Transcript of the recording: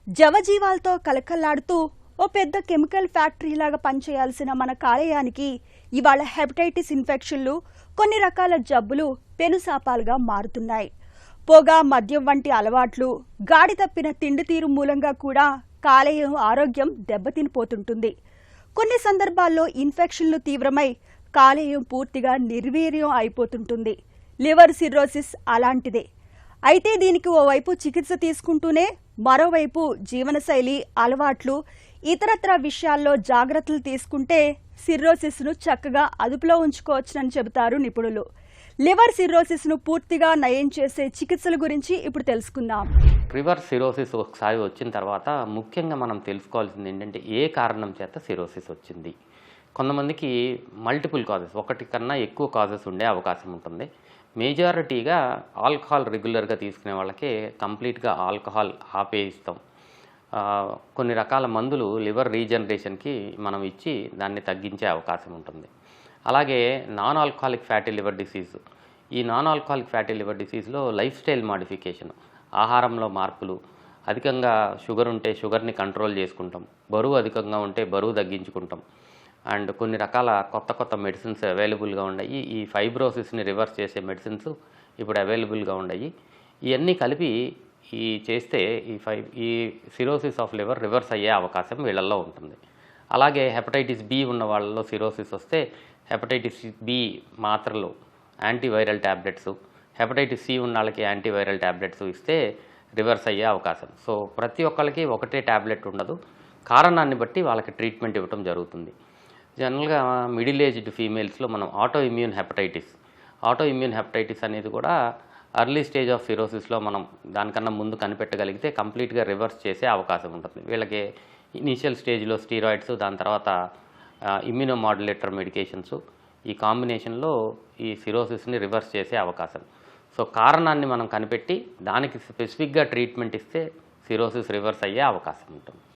జవజీవాలతో కలకల్లాడుతూ ఓ పెద్ద కెమికల్ ఫ్యాక్టరీలాగా పనిచేయాల్సిన మన కాలేయానికి ఇవాళ హెపటైటిస్ ఇన్ఫెక్షన్లు, కొన్ని రకాల జబ్బులు పెనుశాపాలుగా మారుతున్నాయి. పొగ, మద్యం వంటి అలవాట్లు, గాడి తప్పిన తిండి తీరు మూలంగా కూడా కాలేయం ఆరోగ్యం దెబ్బతినిపోతుంటుంది. కొన్ని సందర్భాల్లో ఇన్ఫెక్షన్లు తీవ్రమై కాలేయం పూర్తిగా నిర్వీర్యం అయిపోతుంటుంది. లివర్ సిర్రోసిస్ అలాంటిదే. అయితే దీనికి ఓవైపు చికిత్స తీసుకుంటూనే మరోవైపు జీవనశైలి, అలవాట్లు, ఇతరత్ర విషయాల్లో జాగ్రత్తలు తీసుకుంటే సిర్రోసిస్ను చక్కగా అదుపులో ఉంచుకోవచ్చునని చెబుతారు నిపుణులు. లివర్ సిర్రోసిస్ను పూర్తిగా నయం చేసే చికిత్సల గురించి ఇప్పుడు తెలుసుకుందాం. లివర్ సిరోసిస్ ఒకసారి వచ్చిన తర్వాత ముఖ్యంగా మనం తెలుసుకోవాల్సింది ఏంటంటే ఏ కారణం చేత సిరోసిస్ వచ్చింది. కొంతమందికి మల్టిపుల్ కాజెస్, ఒకటి కన్నా ఎక్కువ కాజెస్ ఉండే అవకాశం ఉంటుంది. మేజారిటీగా ఆల్కహాల్ రెగ్యులర్గా తీసుకునే వాళ్ళకే కంప్లీట్గా ఆల్కహాల్ ఆపేయిస్తాం. కొన్ని రకాల మందులు లివర్ రీజనరేషన్కి మనం ఇచ్చి దాన్ని తగ్గించే అవకాశం ఉంటుంది. అలాగే non alcoholic fatty liver disease, ఈ నాన్ ఆల్కహాలిక్ ఫ్యాటీ లివర్ డిసీజ్లో లైఫ్ స్టైల్ మాడిఫికేషన్, ఆహారంలో మార్పులు, అధికంగా షుగర్ ఉంటే షుగర్ని కంట్రోల్ చేసుకుంటాం, బరువు అధికంగా ఉంటే బరువు తగ్గించుకుంటాం, అండ్ కొన్ని రకాల కొత్త మెడిసిన్స్ అవైలబుల్గా ఉన్నాయి. ఈ ఫైబ్రోసిస్ని రివర్స్ చేసే మెడిసిన్స్ ఇప్పుడు అవైలబుల్గా ఉన్నాయి. ఇవన్నీ కలిపి చేస్తే ఈ సిరోసిస్ ఆఫ్ లివర్ రివర్స్ అయ్యే అవకాశం వీళ్ళల్లో ఉంటుంది. అలాగే హెపటైటిస్ బి ఉన్న వాళ్ళలో సిరోసిస్ వస్తే హెపటైటిస్ బి మాత్రలు, యాంటీవైరల్ ట్యాబ్లెట్స్, హెపటైటిస్ సి ఉన్న వాళ్ళకి యాంటీవైరల్ ట్యాబ్లెట్స్ ఇస్తే రివర్స్ అయ్యే అవకాశం. సో ప్రతి ఒక్కరికి ఒకటే ట్యాబ్లెట్ ఉండదు, కారణాన్ని బట్టి వాళ్ళకి ట్రీట్మెంట్ ఇవ్వడం జరుగుతుంది. జనరల్గా మిడిల్ ఏజ్డ్ ఫీమేల్స్లో మనం ఆటో ఇమ్యూన్ హెపటైటిస్ అనేది కూడా అర్లీ స్టేజ్ ఆఫ్ సిరోసిస్లో మనం దానికన్నా ముందు కనిపెట్టగలిగితే కంప్లీట్గా రివర్స్ చేసే అవకాశం ఉంటుంది. వీళ్ళకి ఇనీషియల్ స్టేజ్లో స్టీరాయిడ్స్, దాని తర్వాత ఇమ్యూనోమాడ్యులేటర్ మెడికేషన్స్, ఈ కాంబినేషన్లో ఈ సిరోసిస్ని రివర్స్ చేసే అవకాశం. సో కారణాన్ని మనం కనిపెట్టి దానికి స్పెసిఫిక్గా ట్రీట్మెంట్ ఇస్తే సిరోసిస్ రివర్స్ అయ్యే అవకాశం ఉంటుంది.